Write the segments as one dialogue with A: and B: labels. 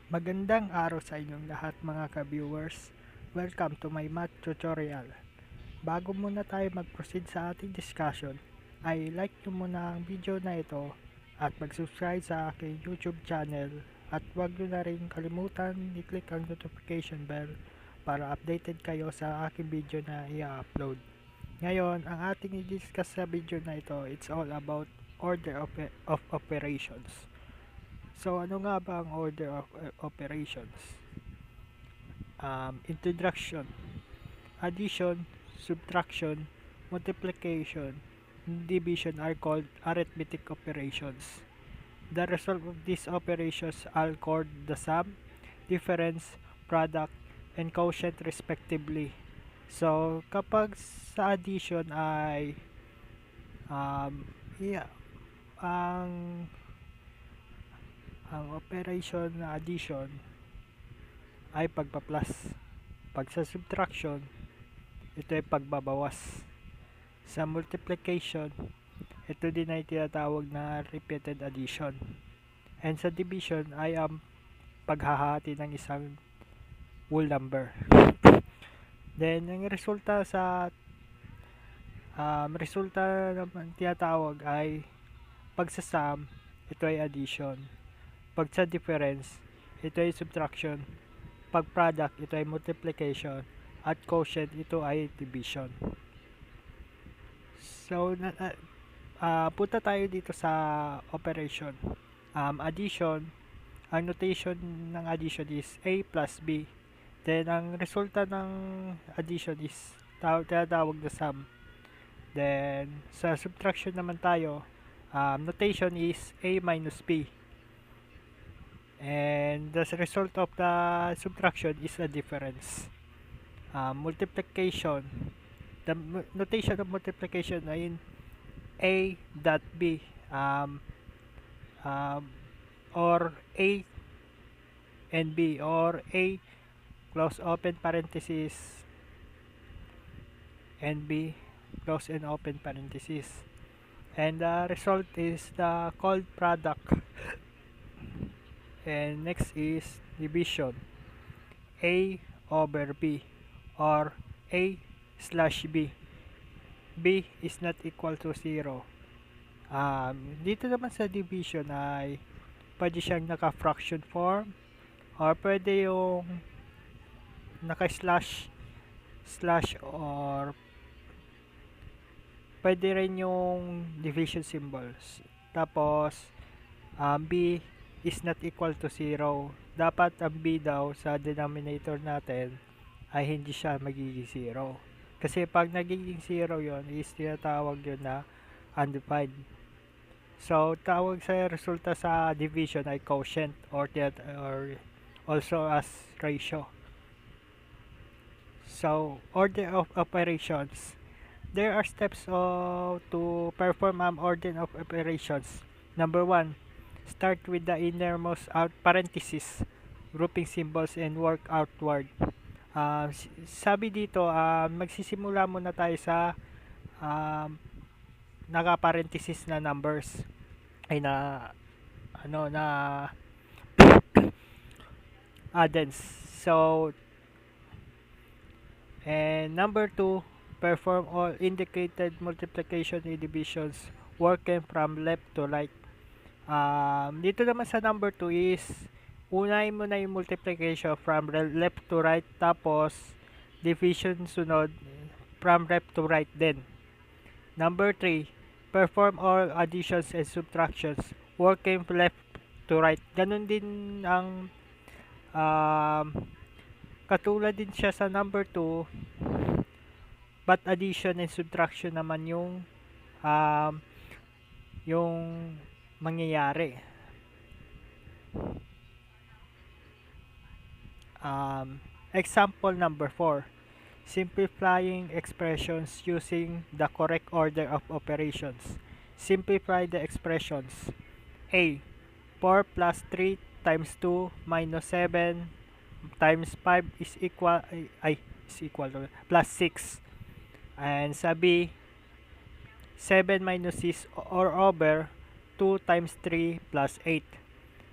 A: Magandang araw sa inyong lahat mga ka-viewers. Welcome to my math tutorial. Bago muna tayo mag-proceed sa ating discussion, ay like nyo muna ang video na ito at mag-subscribe sa aking YouTube channel at huwag nyo na rin kalimutan i-click ang notification bell para updated kayo sa aking video na i-upload. Ngayon, ang ating i-discuss sa video na ito, it's all about order of operations. So, ano nga ba ang order of operations? Introduction, addition, subtraction, multiplication, division are called arithmetic operations. The result of these operations are called the sum, difference, product, and quotient respectively. So, kapag sa addition ay um, yeah, ang operation na addition ay pagpa-plus. Pag sa subtraction, ito ay pagbabawas. Sa multiplication, ito din ay tinatawag na repeated addition. And sa division ay ang paghahati ng isang whole number. Then, ang resulta naman tinatawag ay pag sa sum, ito ay addition. Pag sa difference, ito ay subtraction. Pag product, ito ay multiplication. At quotient, ito ay division. So, punta tayo dito sa operation. Addition, ang notation ng addition is A plus B. Then, ang resulta ng addition is tinatawag na sum. Then, sa subtraction naman tayo, notation is A minus B. And the result of the subtraction is a difference. Multiplication, the notation of multiplication ay A dot B, or A and B, or A close open parenthesis and B close and open parenthesis, and the result is the called product. And next is division, A over B, or A slash B. B is not equal to 0. Dito naman sa division ay pwede siyang naka-fraction form, or pwede yung naka-slash, or pwede rin yung division symbols. Tapos, B is not equal to 0. Dapat ang B daw sa denominator natin ay hindi siya magiging 0. Kasi pag nagiging 0 yon is tinatawag yun na undefined. So, tawag sa resulta sa division ay quotient, or also as ratio. So, order of operations. There are steps to perform order of operations. Number 1, start with the innermost parenthesis, grouping symbols, and work outward. Sabi dito, magsisimula muna tayo sa naka-parenthesis na numbers. Ay na, addends. So, and number 2, perform all indicated multiplication and divisions working from left to right. Dito naman sa number 2 is unahin mo na yung multiplication from left to right, tapos division sunod from left to right din. Number 3, perform all additions and subtractions working left to right. Ganun din ang katulad din siya sa number 2, but addition and subtraction naman yung mangyayari. Example number 4, simplifying expressions using the correct order of operations. Simplify the expressions. A, 4 plus 3 times 2 minus 7 times 5 is equal to plus 6. And sa B, 7 minus 6 or over 2 times 3 plus 8.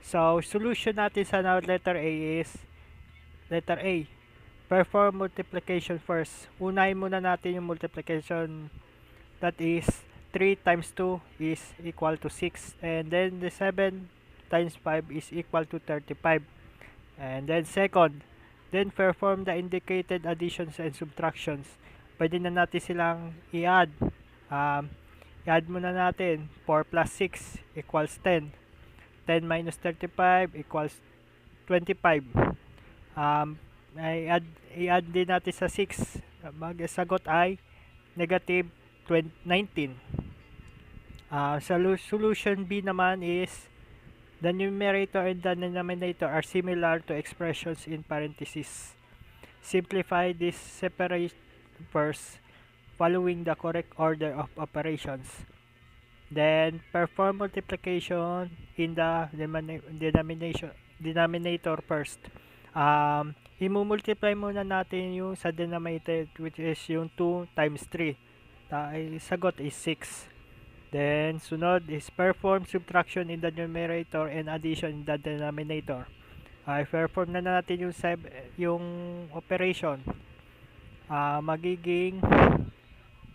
A: So, solution natin sa letter A is letter A. Perform multiplication first. Unahin muna natin yung multiplication. That is 3 times 2 is equal to 6. And then the 7 times 5 is equal to 35. And then second, then perform the indicated additions and subtractions. Pwede na natin silang i-add. I-add muna natin. 4 plus 6 equals 10. 10 minus 35 equals 25. I-add din natin sa 6. Magsagot ay negative 19. Solution B naman is the numerator and the denominator are similar to expressions in parentheses. Simplify this separate first following the correct order of operations. Then perform multiplication in the denominator first. I-multiply muna natin yung sa denominator, which is yung 2 times 3. Sagot is 6. Then sunod is perform subtraction in the numerator and addition in the denominator. I-perform na natin yung operation. Magiging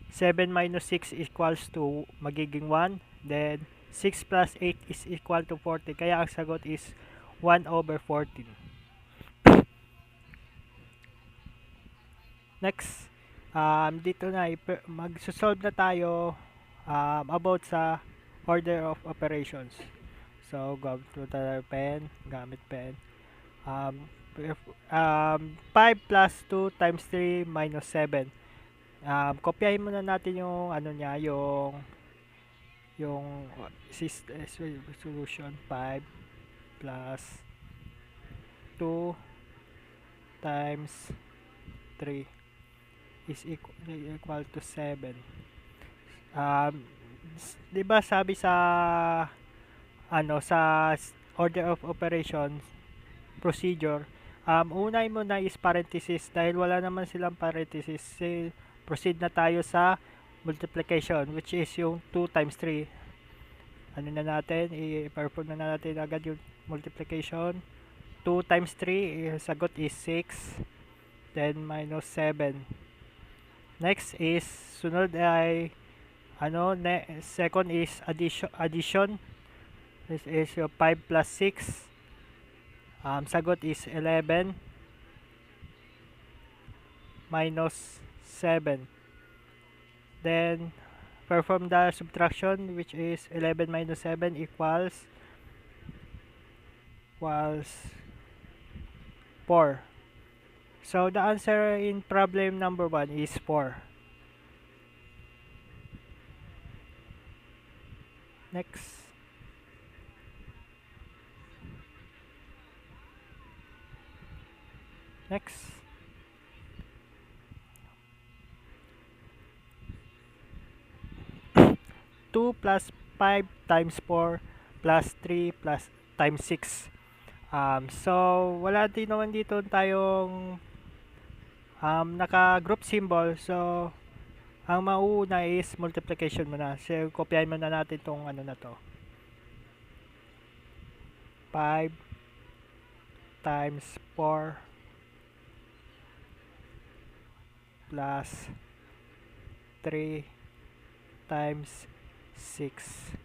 A: 7 minus 6 equals to magiging 1. Then 6 plus 8 is equal to 40. Kaya ang sagot is 1 over 14. Next, dito na mag-solve na tayo about sa order of operations. So, go to the pen, gamit pen. 5 plus 2 times 3 minus 7. Kopyahin muna natin yung ano niya, yung solution. 5 plus 2 times 3 is equal to 7. Diba sabi sa sa order of operations procedure, unay mo na is parenthesis. Dahil wala naman silang parenthesis, proceed na tayo sa multiplication, which is yung 2 times 3. Ano na natin, i-perform na natin agad yung multiplication. 2 times 3, sagot is 6. Then minus 7. Next is, sunod ay, second is addition. This is yung 5 plus 6. Sagot is 11 minus 7. Then, perform the subtraction, which is 11 minus 7 equals 4. So, the answer in problem number 1 is 4. Next. Next. Two plus 5 times 4 plus 3 plus times 6. So, wala din naman dito tayong naka-group symbol. So, ang mauuna is multiplication muna. So, kopyahin muna natin itong ano na to. 5 times 4 plus 3 times 6.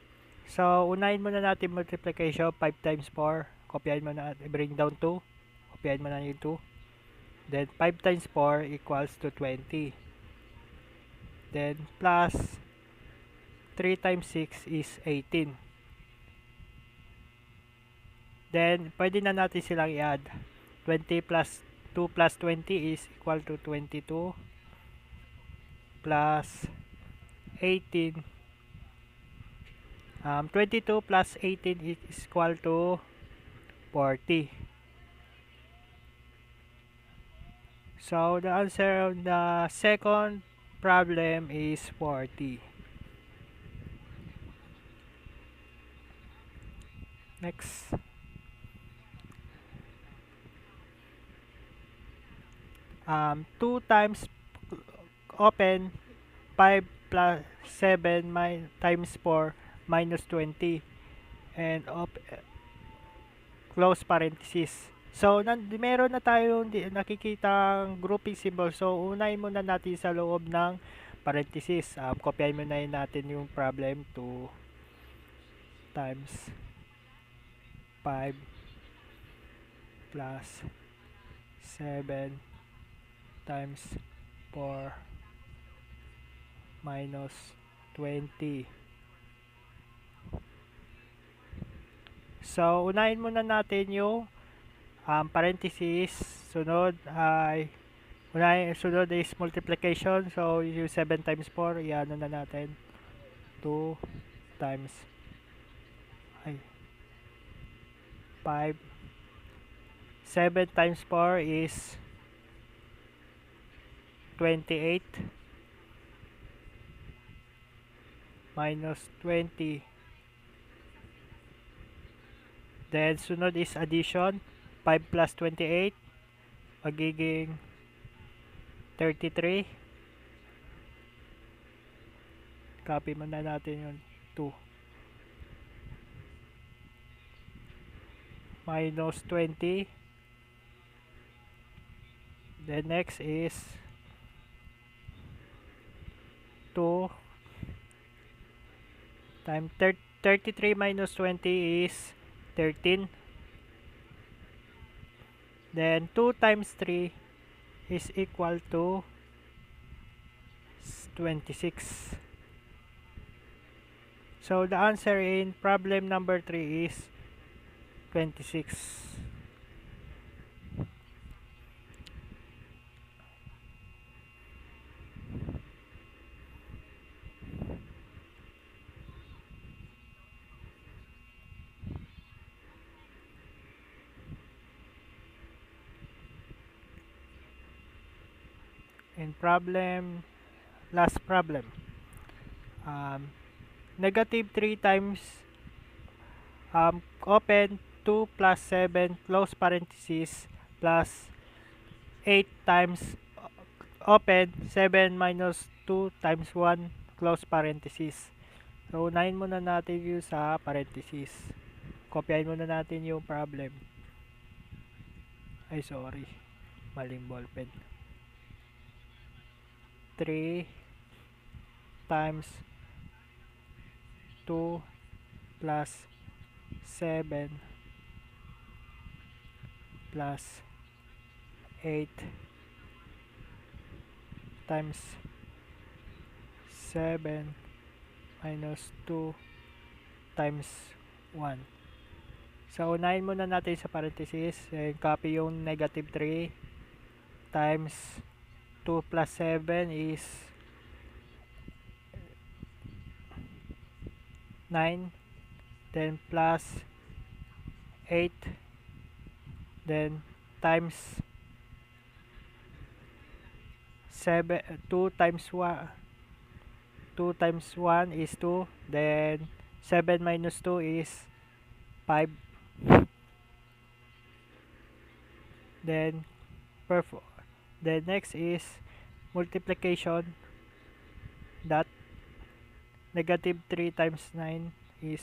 A: So, unahin muna natin multiplication. 5 times 4. Kopyahin mo na, bring down 2. Kopyahin mo na yung 2. Then, 5 times 4 equals to 20. Then, plus 3 times 6 is 18. Then, pwede na natin silang i-add. 20 plus 2 plus 20 is equal to 22. Plus 18. 22 plus 18 is equal to 40. So, the answer of the second problem is 40. Next. 2 times open 5 plus 7 times 4 minus 20. And close parenthesis. So, meron na tayong nakikitang grouping symbol. So, unahin muna natin sa loob ng parenthesis. Kopyahin muna natin yung problem. 2 times 5 plus 7 times 4 minus 20. So, unahin muna natin yung parenthesis. Sunod is multiplication. So, yung 7 times 4, iano na natin. 2 times 5. 7 times 4 is 28 minus 20. Then, sunod is addition. 5 plus 28 magiging 33. Copy muna natin yung 2. Minus 20. Then, next is 2 times 33 minus 20 is 13. Then 2 times 3 is equal to 26. So the answer in problem number 3 is 26. In last problem, negative 3 times open 2 plus 7 close parenthesis plus 8 times open 7 minus 2 times 1 close parenthesis. So, unahin muna natin yung sa parenthesis. Kopyahin muna natin yung problem. Ay, sorry. Maling ballpen. 3 times 2 plus 7 plus 8 times 7 minus 2 times 1. So, unahin muna natin sa parenthesis. Copy yung negative 3 times 2 plus 7 is 9. Then plus 8. Then times 7. 2 times 1. 2 times 1 is 2. Then 7 minus 2 is 5. Then next is multiplication. That negative 3 times 9 is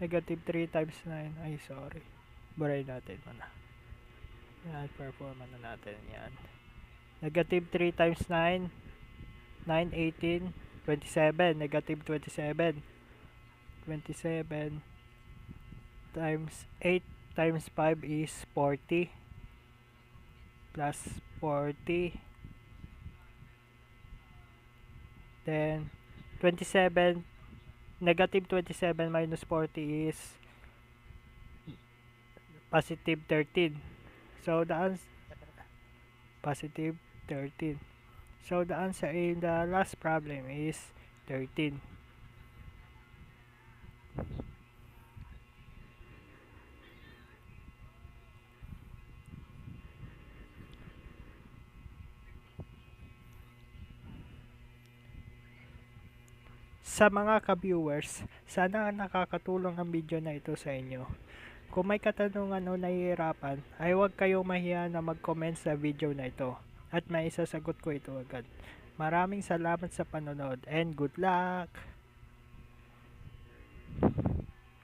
A: negative 3 times 9. Ay, sorry. Buray natin muna. Yan, perform na natin yan. Negative 3 times 9. 9, 18, 27. Negative 27. 27 times 8 times 5 is 40 plus 40. Then 27, negative 27 minus 40 is positive 13. So the answer positive 13. So the answer in the last problem is 13. Sa mga ka-viewers, sana nakakatulong ang video na ito sa inyo. Kung may katanungan o nahihirapan, ay huwag kayong mahiya na mag-comment sa video na ito at maisasagot ko ito agad. Maraming salamat sa panonood and good luck!